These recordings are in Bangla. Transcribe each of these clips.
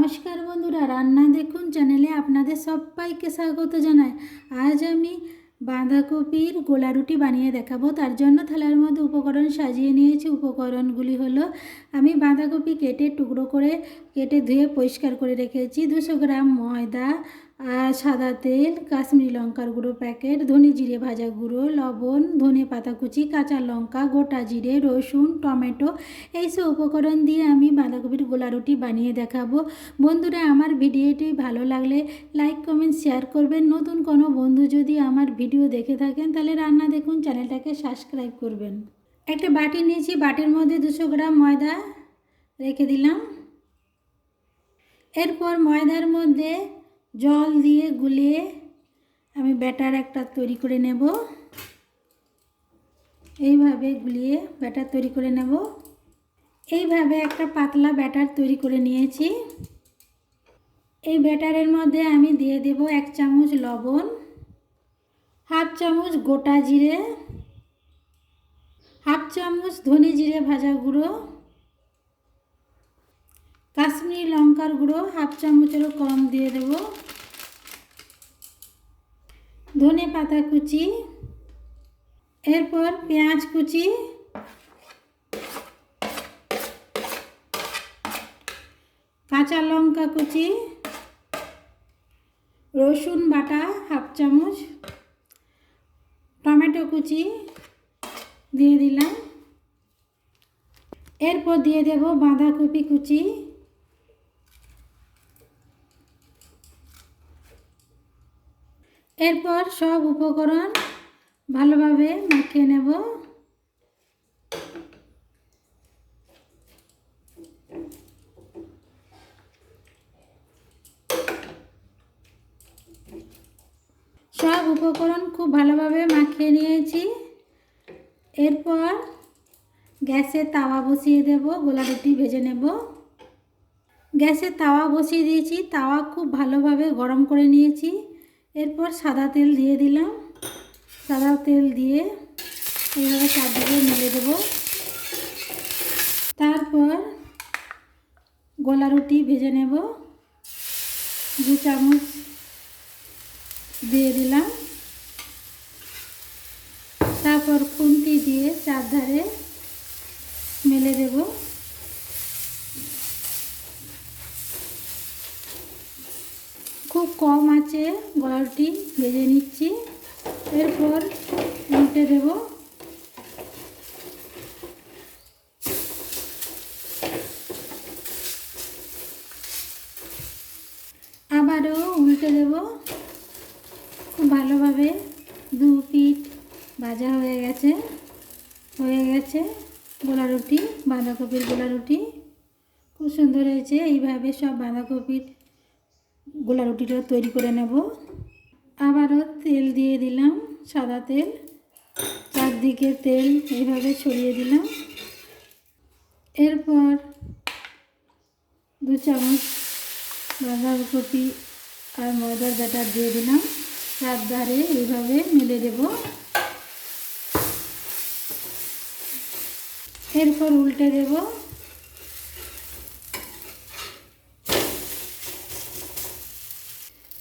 নমস্কার বন্ধুরা, রান্না দেখুন চ্যানেলে আপনাদের সবাইকে স্বাগত জানাই। আজ আমি বাঁধাকপির গোলা রুটি বানিয়ে দেখাবো। তার জন্য থালার মধ্যে উপকরণ সাজিয়ে নিয়েছি। উপকরণগুলি হলো, আমি বাঁধাকপি কেটে টুকরো করে ধুয়ে পরিষ্কার করে রেখেছি। 200 গ্রাম ময়দা, আর সাদা তেল, কাশ্মীরি লঙ্কার গুঁড়ো প্যাকেট, ধনে জিরে ভাজা গুঁড়ো, লবণ, ধনে পাতা কুচি, কাঁচা লঙ্কা, গোটা জিরে, রসুন, টমেটো, এইসব উপকরণ দিয়ে আমি বাঁধাকপির গোলা রুটি বানিয়ে দেখাবো। বন্ধুরা, আমার ভিডিওটি ভালো লাগলে লাইক কমেন্ট শেয়ার করবেন। নতুন কোনো বন্ধু যদি আমার ভিডিও দেখে থাকেন তাহলে রান্না দেখুন চ্যানেলটাকে সাবস্ক্রাইব করবেন। একটা বাটি নিয়েছি, বাটির মধ্যে 200 গ্রাম ময়দা রেখে দিলাম। এরপর ময়দার মধ্যে জল দিয়ে গুলিয়ে আমি ব্যাটার একটা তৈরি করে নেব। এইভাবে গুলিয়ে ব্যাটার তৈরি করে নেব। এইভাবে একটা পাতলা ব্যাটার তৈরি করে নিয়েছি। এই ব্যাটারের মধ্যে আমি দিয়ে দেব 1 চামচ লবণ, হাফ চামচ গোটা জিরে, হাফ চামচ ধনে জিরে ভাজা গুঁড়ো, কাশ্মীরি লঙ্কার গুঁড়ো হাফ চামচেরও কম দিয়ে দেব, ধনে পাতা কুচি, এরপর পেঁয়াজ কুচি, কাঁচা লঙ্কা কুচি, রসুন বাটা হাফ চামচ, টমেটো কুচি দিয়ে দিলাম। এরপর দিয়ে দেব বাঁধাকপি কুচি, এরপর সব উপকরণ ভালোভাবে মাখিয়ে নেব। সব উপকরণ খুব ভালোভাবে মাখিয়ে নিয়েছি। এরপর গ্যাসে তাওয়া বসিয়ে দেব, গোলা রুটি ভেজে নেব। গ্যাসে তাওয়া বসিয়ে দিয়েছি, তাওয়া খুব ভালোভাবে গরম করে নিয়েছি। এরপর সাদা তেল দিয়ে দিলাম। সাদা তেল দিয়ে এইভাবে চারদিকে মেলে দেব। তারপর গোলা রুটি ভেজে নেব। 2 চামচ দিয়ে দিলাম। তারপর খুন্তি দিয়ে চারধারে মেলে দেব। খুব কম আঁচে গোলা রুটি ভেজে নিচ্ছি। এরপর উল্টে দেব। আবারও উল্টে দেব। খুব ভালোভাবে 2 পিঠ ভাজা হয়ে গেছে গোলা রুটি, বাঁধাকপির গোলা রুটি খুব সুন্দর হয়েছে। এইভাবে সব বাঁধাকপির গোলা রুটিটা তৈরি করে নেব। আবারও তেল দিয়ে দিলাম, সাদা তেল, চারদিকে তেল এইভাবে ছড়িয়ে দিলাম। এরপর 2 চামচ বাঁধাকপি আর ময়দার ব্যাটার দিয়ে দিলাম। চারধারে এইভাবে মেলে দেব। এরপর উল্টে দেব।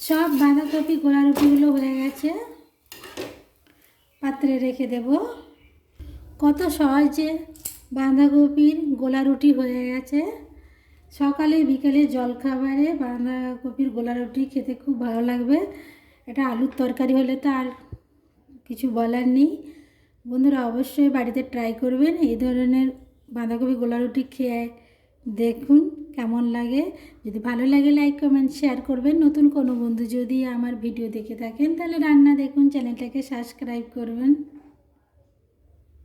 সব বাঁধাকপি গোলা রুটিগুলো হয়ে গেছে, পাত্রে রেখে দেব। কত সহজে বাঁধাকপির গোলা রুটি হয়ে গেছে। সকালে বিকেলে জলখাবারে বাঁধাকপির গোলা রুটি খেতে খুব ভালো লাগবে। এটা আলুর তরকারি হলে তো আর কিছু বলার নেই। বন্ধুরা, অবশ্যই বাড়িতে ট্রাই করবেন। এই ধরনের বাঁধাকপি গোলা রুটি খেয়ে দেখুন কেমন লাগে। যদি ভালো লাগে লাইক কমেন্ট শেয়ার করবেন। নতুন কোনো বন্ধু যদি আমার ভিডিও দেখে থাকেন তাহলে রান্না দেখুন চ্যানেলটাকে সাবস্ক্রাইব করবেন।